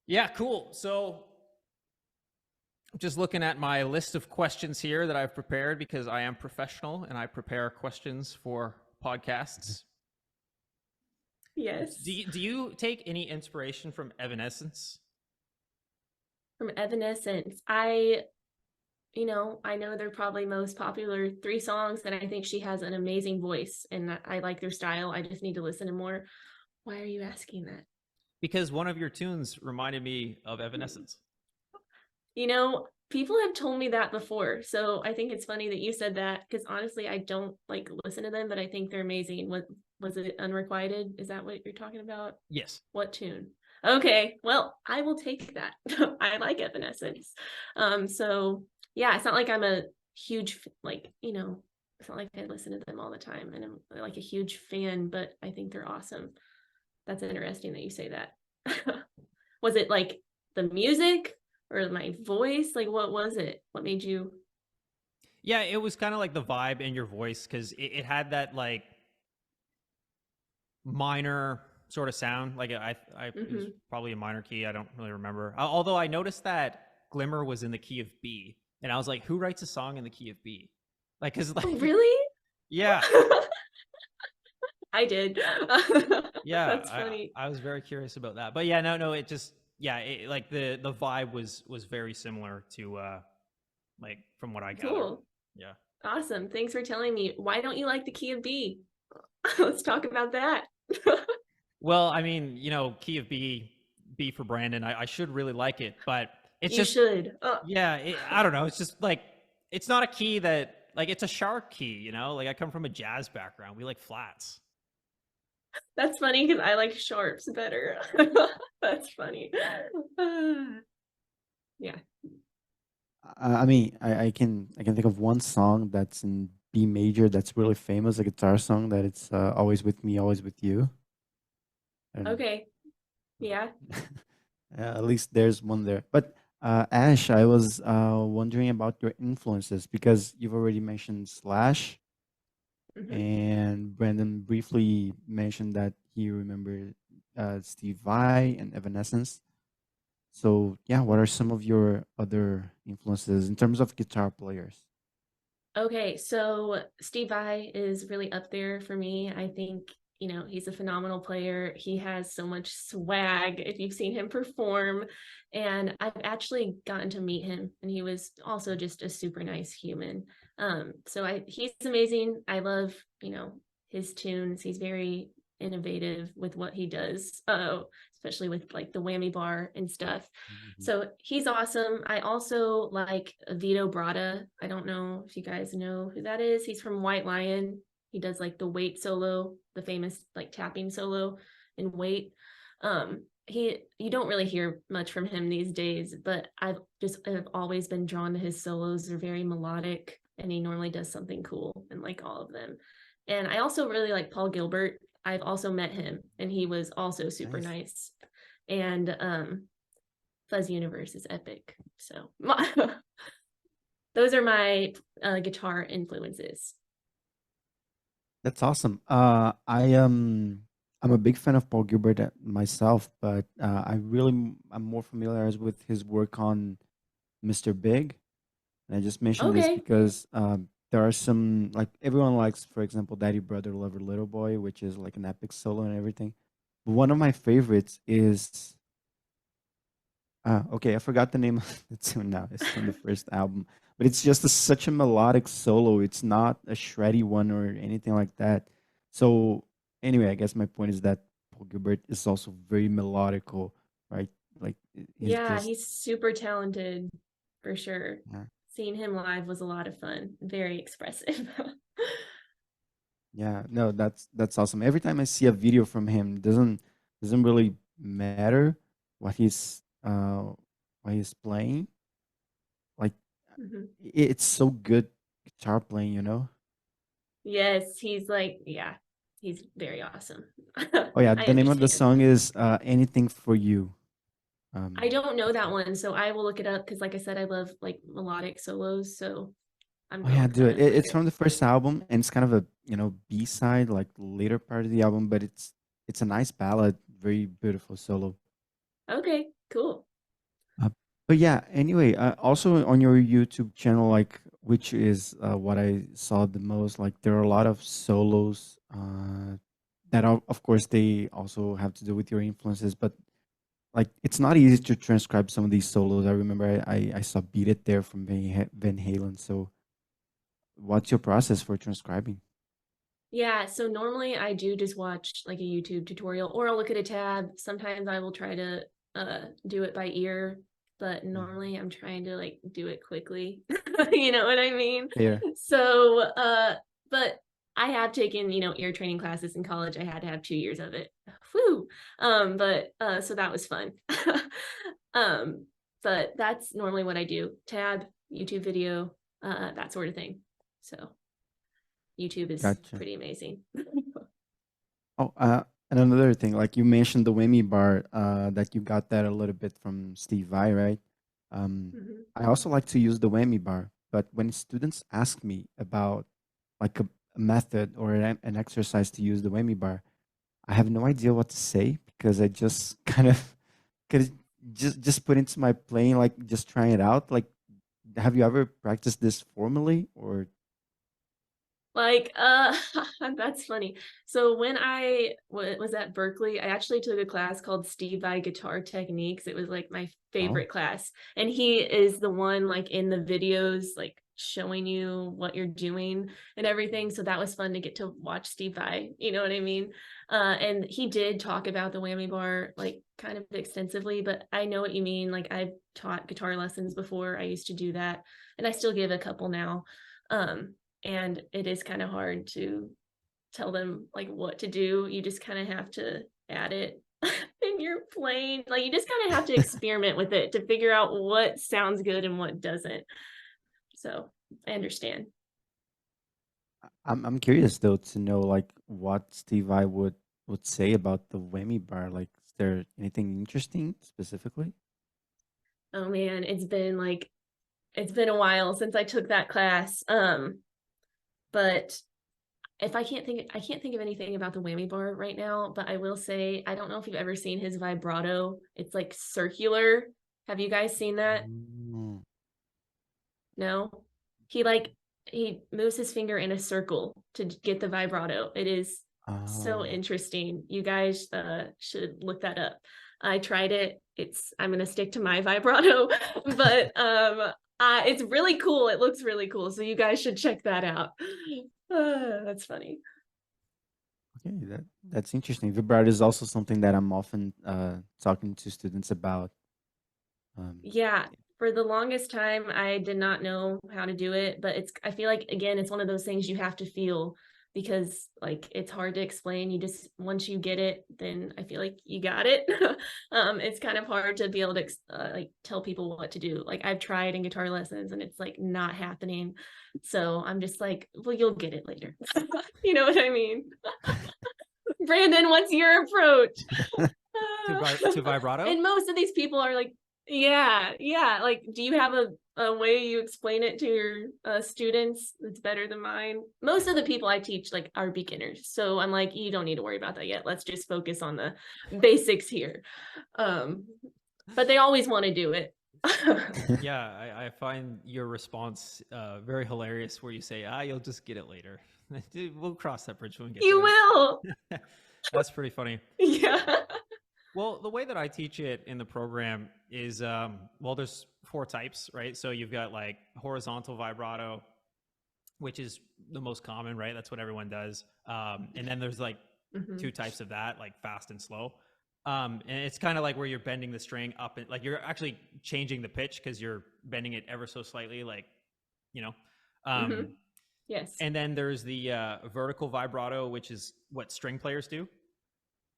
Yeah, cool. So just looking at my list of questions here that I've prepared, because I am professional and I prepare questions for podcasts. yes. Do you take any inspiration from Evanescence? From Evanescence, I know they're probably most popular 3 songs, and I think she has an amazing voice, and I like their style. I just need to listen to more. Why are you asking that? Because one of your tunes reminded me of Evanescence. People have told me that before, so I think it's funny that you said that, because honestly, I don't like listen to them, but I think they're amazing. What was it, Unrequited? Is that what you're talking about? Yes. What tune? Okay, well, I will take that. I like Evanescence. So yeah, it's not like I'm a huge it's not like I listen to them all the time and I'm like a huge fan, but I think they're awesome. That's interesting that you say that. Was it like the music or my voice? Like, what was it? What made you? Yeah, it was kind of like the vibe in your voice, because it had that like minor sort of sound. Like it was probably a minor key. I don't really remember. Although I noticed that Glimmer was in the key of B, and I was like, who writes a song in the key of B? Like, cause like, Really? yeah, I did. yeah. That's funny. I was very curious about that. But yeah, no, it just like the vibe was very similar to like from what I gathered. Cool. Yeah. Awesome. Thanks for telling me. Why don't you like the key of B? Let's talk about that. Well, I mean, key of B for Brandon. I should really like it, but it's You just should. yeah. I don't know. It's just like it's not a key that like it's a sharp key. Like I come from a jazz background. We like flats. That's funny because I like sharps better. That's funny. Yeah. I mean, I can think of one song that's in B major that's really famous, a guitar song that it's always with me, always with you. I don't Okay. Yeah. at least there's one there. But Ash, I was wondering about your influences because you've already mentioned Slash, and Brandon briefly mentioned that he remembered Steve Vai and Evanescence. So yeah, what are some of your other influences in terms of guitar players? Okay, so Steve Vai is really up there for me. I think, he's a phenomenal player. He has so much swag if you've seen him perform. And I've actually gotten to meet him, and he was also just a super nice human. So he's amazing. I love, his tunes. He's very innovative with what he does. Especially with like the whammy bar and stuff. Mhm. So he's awesome. I also like Vito Bratta. I don't know if you guys know who that is. He's from White Lion. He does like the Wait solo, the famous like tapping solo in Wait. You don't really hear much from him these days, but I've always been drawn to his solos. They're very melodic, and he normally does something cool in like all of them. And I also really like Paul Gilbert. I've also met him, and he was also super nice. And Fuzz Universe is epic. So those are my guitar influences. That's awesome. I'm a big fan of Paul Gilbert myself, but I'm more familiar with his work on Mr. Big. And I just mentioned this Okay. because there are some, like, everyone likes, for example, Daddy Brother Lover Little Boy, which is like an epic solo and everything. But one of my favorites is okay, I forgot the name of the tune now. It's from the first album, but it's just such a melodic solo. It's not a shreddy one or anything like that. So anyway, I guess my point is that Paul Gilbert is also very melodical, right? Like he's Yeah, just he's super talented for sure. yeah, Seeing him live was a lot of fun. Very expressive. yeah. No, that's awesome. Every time I see a video from him, doesn't really matter what he's playing. Like Mhm. it's so good guitar playing, you know? Yes, he's like, yeah, he's very awesome. Oh yeah, I the name of the understand. song is Anything for You. I don't know That's that right. one, so I will look it up because, like I said, I love like melodic solos. So I'm Oh yeah, going do it. to find It's it. from the first album, and it's kind of a, you know, B-side, like later part of the album, but it's a nice ballad, very beautiful solo. Okay, cool. Uh, but yeah, anyway, also on your YouTube channel, like, which is what I saw the most, like there are a lot of solos that are, of course, they also have to do with your influences, but like it's not easy to transcribe some of these solos. I remember I saw Beat It there from Van Halen. So what's your process for transcribing? Yeah, so normally I do just watch like a YouTube tutorial or I'll look at a tab. Sometimes I will try to do it by ear, but Mhm. normally I'm trying to like do it quickly. You know what I mean? Fair. So but I have taken, ear training classes in college. I had to have 2 years of it. Whew. But so that was fun. um, but that's normally what I do. Tab, YouTube video, that sort of thing. So YouTube is Gotcha. pretty amazing. Oh, and another thing, like you mentioned the whammy bar, that you got that a little bit from Steve Vai, right? Mhm. I also like to use the whammy bar, but when students ask me about like a method or an exercise to use the whammy bar, I have no idea what to say because I just kind of could just put into my playing, like just trying it out. Like, have you ever practiced this formally or? Like, that's funny. So when I was at Berkeley, I actually took a class called Steve Vai Guitar Techniques. It was like my Oh, favorite class. And he is the one like in the videos, like showing you what you're doing and everything. So that was fun to get to watch Steve Vai, you know what I mean? And he did talk about the whammy bar like kind of extensively, but I know what you mean. Like I've taught guitar lessons before. I used to do that and I still give a couple now. And it is kind of hard to tell them like what to do. You just kind of have to add it in your playing. Like you just kind of have to experiment with it to figure out what sounds good and what doesn't. So I understand. I'm curious though to know like what Steve I would say about the whammy bar. Like, is there anything interesting specifically? Oh man, it's been a while since I took that class. But if I can't think of anything about the whammy bar right now, but I will say I don't know if you've ever seen his vibrato. It's like circular. Have you guys seen that? Mm. No. He like he moves his finger in a circle to get the vibrato. It is so Oh, interesting. You guys should look that up. I tried it. I'm gonna stick to my vibrato, but it's really cool. It looks really cool. So you guys should check that out. That's funny. okay, that's interesting. Vibrato is also something that I'm often talking to students about. Um, Yeah, for the longest time, I did not know how to do it, but I feel like, again, it's one of those things you have to feel because, like, it's hard to explain. Once you get it, then I feel like you got it. It's kind of hard to be able to, like, tell people what to do. Like, I've tried in guitar lessons and it's like not happening. So I'm just like, well, you'll get it later. You know what I mean? Brandon, what's your approach? To vibrato. And most of these people are like, yeah, yeah. Like, do you have a way you explain it to your students that's better than mine? Most of the people I teach like are beginners, so I'm like, you don't need to worry about that yet. Let's just focus on the basics here. Um, but they always want to do it. Yeah, I find your response very hilarious where you say, you'll just get it later. We'll cross that bridge when we get You to will, it. That's pretty funny. yeah. Well, the way that I teach it in the program is, well, there's 4 types, right? So you've got like horizontal vibrato, which is the most common, right? That's what everyone does. And then there's like Mhm. 2 types of that, like fast and slow. And it's kind of like where you're bending the string up and like you're actually changing the pitch because you're bending it ever so slightly, like, you know. Mhm. Um, Yes, and then there's the vertical vibrato, which is what string players do.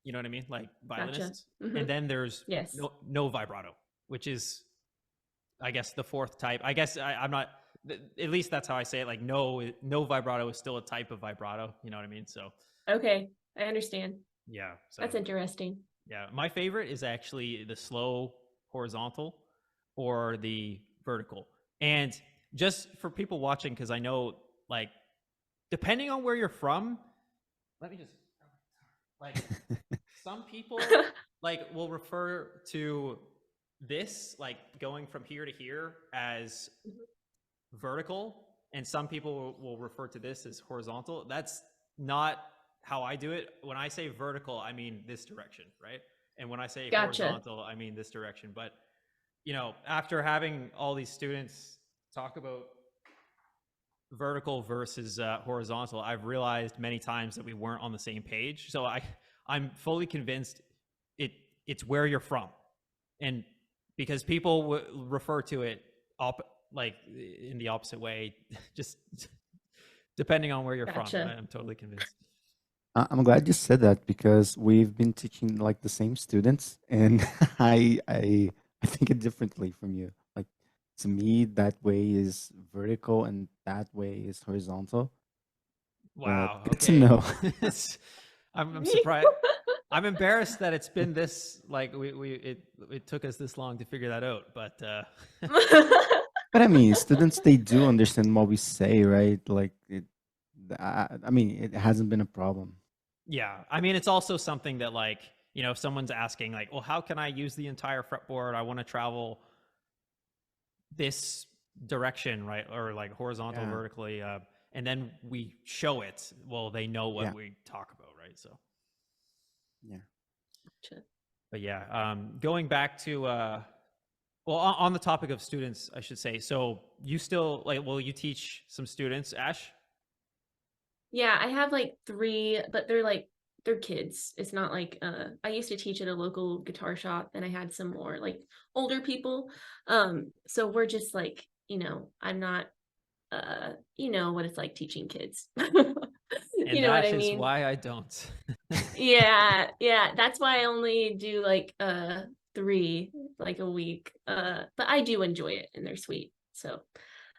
You know what I mean? Like gotcha. violinists. And Mhm. then there's Yes. no vibrato, which is, I guess, the 4th type. I guess I'm not. at least that's how I say it. Like no vibrato is still a type of vibrato. You know what I mean? So Okay, I understand. yeah. So That's interesting. yeah, my favorite is actually the slow horizontal or the vertical. And just for people watching, because I know, like, depending on where you're from, let me just like some people like will refer to this like going from here to here as vertical, and some people will refer to this as horizontal. That's not how I do it. When I say vertical, I mean this direction, right? And when I say Gotcha. horizontal, I mean this direction. But after having all these students talk about vertical versus horizontal, I've realized many times that we weren't on the same page. So I'm fully convinced it's where you're from, and because people refer to it like in the opposite way, just depending on where you're Gotcha. from. I'm totally convinced. I'm glad you said that because we've been teaching like the same students, and I think it differently from you. Like to me, that way is vertical, and that way is horizontal. Wow. Good to Okay. know. I'm surprised. I'm embarrassed that it's been this like it took us this long to figure that out. But But I mean, students, they do understand what we say, right? Like I mean, it hasn't been a problem. yeah, I mean, it's also something that like if someone's asking like, well, how can I use the entire fretboard? I want to travel this direction, right, or like horizontal, Yeah. vertically, and then we show it. Well, they know what Yeah. we talk about, right? So Yeah. Gotcha. but yeah, going back to well, on the topic of students, I should say. So you still you teach some students, Ash? Yeah, I have like 3, but they're kids. It's not like I used to teach at a local guitar shop, and I had some more like older people. So we're just like, I'm not you know what it's like teaching kids. You And know what that I is mean? why I don't. Yeah, yeah. That's why I only do like 3 like a week. But I do enjoy it and they're sweet. So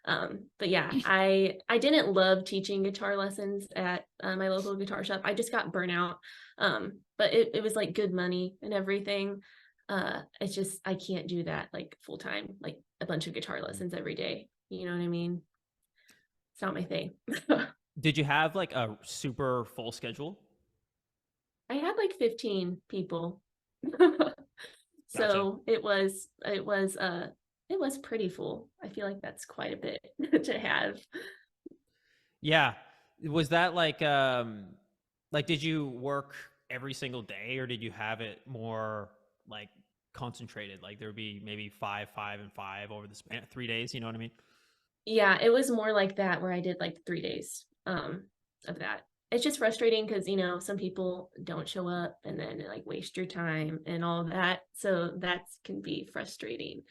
but yeah, I didn't love teaching guitar lessons at my local guitar shop. I just got burnout. But it was like good money and everything. It's just I can't do that like full time, like a bunch of guitar lessons every day. You know what I mean? It's not my thing. Did you have like a super full schedule? I had like 15 people. Gotcha. So it was pretty full. I feel like that's quite a bit to have. Yeah. Was that like did you work every single day, or did you have it more like concentrated? Like there would be maybe 5, 5, and 5 over the span of 3 days, you know what I mean? Yeah, it was more like that where I did like 3 days of that. It's just frustrating because some people don't show up and then like waste your time and all that. So that can be frustrating.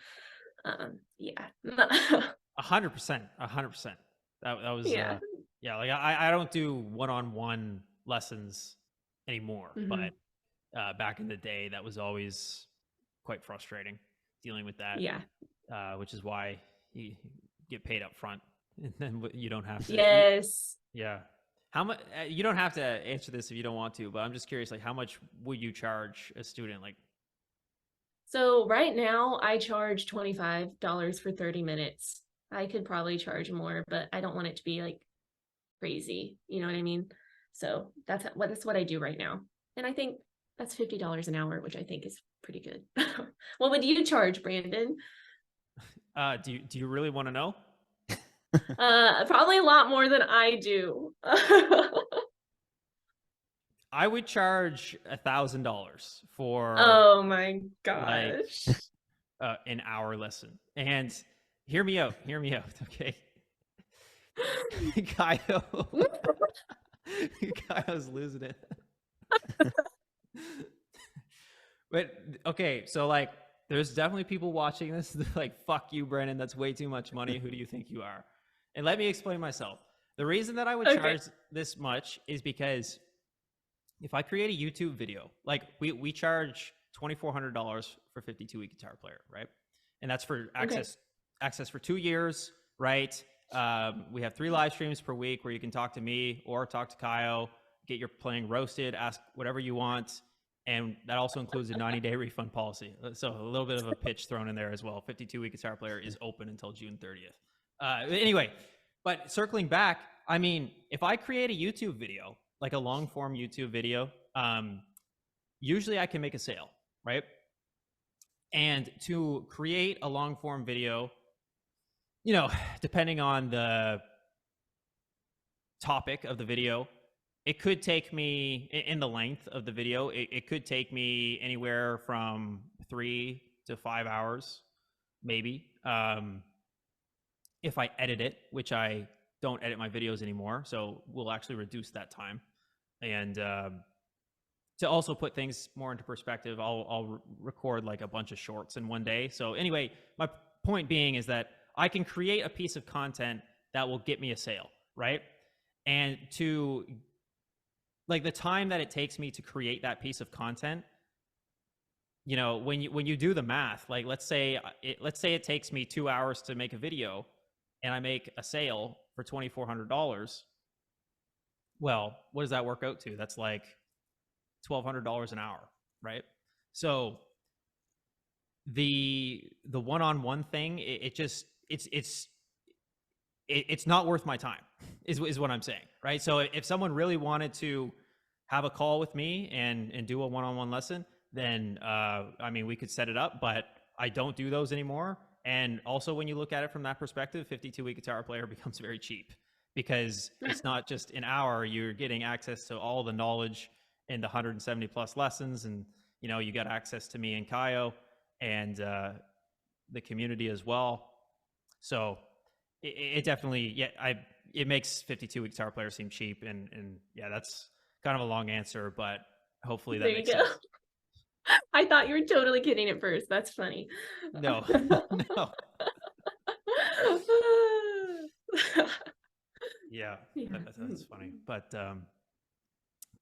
Yeah. 100%. 100%. That was Yeah. yeah, like I don't do one-on-one lessons anymore, Hmm. but back in the day that was always quite frustrating dealing with that, Yeah. which is why you get paid up front and then you don't have to Yes. yeah. How much you don't have to answer this if you don't want to, but I'm just curious, like how much would you charge a student? Like So right now I charge $25 for 30 minutes. I could probably charge more, but I don't want it to be like crazy. You know what I mean? So that's what I do right now. And I think that's $50 an hour, which I think is pretty good. What would you charge, Brandon? do you really want to know? Probably a lot more than I do. I would charge $1,000 for Oh my like gosh. an hour lesson. And hear me out, okay? Kyle, Kyle's losing it. But okay, so like there's definitely people watching this like, fuck you, Brandon, that's way too much money. Who do you think you are? And let me explain myself. The reason that I would Okay. charge this much is because if I create a YouTube video, like we charge $2,400 for 52-week guitar player, right? And that's for access for 2 years, right? We have 3 live streams per week where you can talk to me or talk to Kaio, get your playing roasted, ask whatever you want. And that also includes a 90-day refund policy. So a little bit of a pitch thrown in there as well. 52-week Guitar Player is open until June 30th. Anyway, but circling back, I mean, if I create a YouTube video, like a long form YouTube video, usually I can make a sale, right? And to create a long form video, you know, depending on the topic of the video, it could take me, in the length of the video, it could take me anywhere from 3 to 5 hours, maybe. If I edit it, which I don't edit my videos anymore, so we'll actually reduce that time. And to also put things more into perspective, I'll record like a bunch of shorts in one day. So anyway, my point being is that I can create a piece of content that will get me a sale, right? And to like the time that it takes me to create that piece of content, you know, when you do the math, like let's say it takes me 2 hours to make a video and I make a sale for $2,400. Well, what does that work out to? That's like $1,200 an hour, right? So the one-on-one thing, it's not worth my time is what I'm saying, right? So if someone really wanted to have a call with me and do a one-on-one lesson, then I mean, we could set it up, but I don't do those anymore. And also when you look at it from that perspective, 52-week Guitar Player becomes very cheap because it's not just an hour, you're getting access to all the knowledge in the 170 plus lessons. And, you know, you got access to me and Kaio and the community as well. So it definitely, yeah, it makes 52-week Guitar Player seem cheap. And yeah, that's kind of a long answer, but hopefully that makes sense. I thought you were totally kidding at first. That's funny. No, no. Yeah, that's funny. But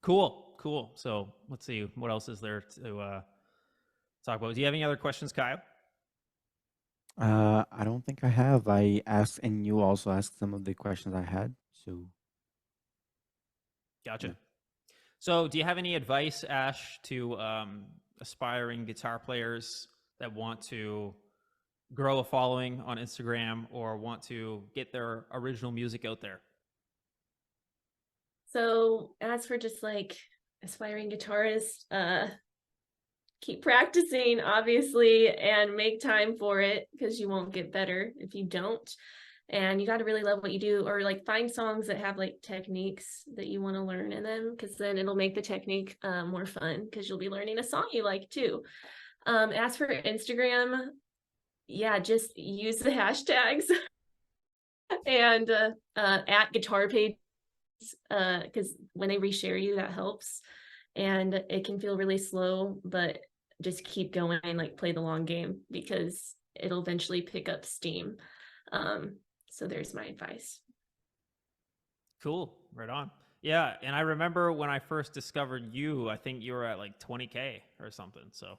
cool. So let's see, what else is there to talk about? Do you have any other questions, Kyle? I don't think I have. I asked, and you also asked some of the questions I had. So, gotcha. Yeah. So, do you have any advice, Ash, to aspiring guitar players that want to grow a following on Instagram or want to get their original music out there? So, as for just like aspiring guitarists, keep practicing, obviously, and make time for it because you won't get better if you don't. And you got to really love what you do, or like find songs that have like techniques that you want to learn in them, because then it'll make the technique more fun because you'll be learning a song you like too. As for Instagram, yeah, just use the hashtags and at guitar page, because when they reshare you, that helps. And it can feel really slow, but just keep going, like play the long game, because it'll eventually pick up steam. So there's my advice. Cool. Right on. Yeah. And I remember when I first discovered you, I think you were at like 20K or something. So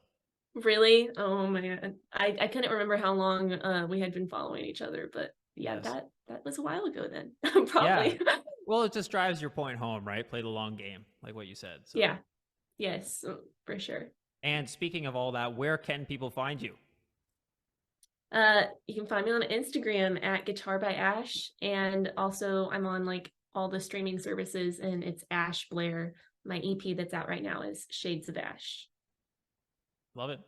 really? Oh my God. I couldn't remember how long we had been following each other, but yeah, yes. that was a while ago then. Probably. Yeah. Well, it just drives your point home, right? Play the long game, like what you said. So. Yeah. Yes, for sure. And speaking of all that, where can people find you? You can find me on Instagram at Guitar by Ash, and also I'm on like all the streaming services, and it's Ash Blair. My EP that's out right now is Shades of Ash. Love it.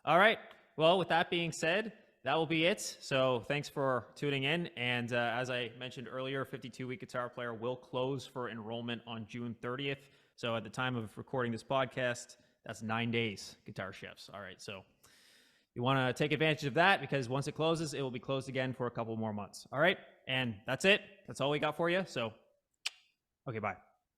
All right. Well, with that being said, that will be it. So thanks for tuning in. And as I mentioned earlier, 52-week Guitar Player will close for enrollment on June 30th. So at the time of recording this podcast, that's 9 days, Guitar Chefs. All right. So you want to take advantage of that, because once it closes, it will be closed again for a couple more months. All right. And that's it. That's all we got for you. So, okay, bye.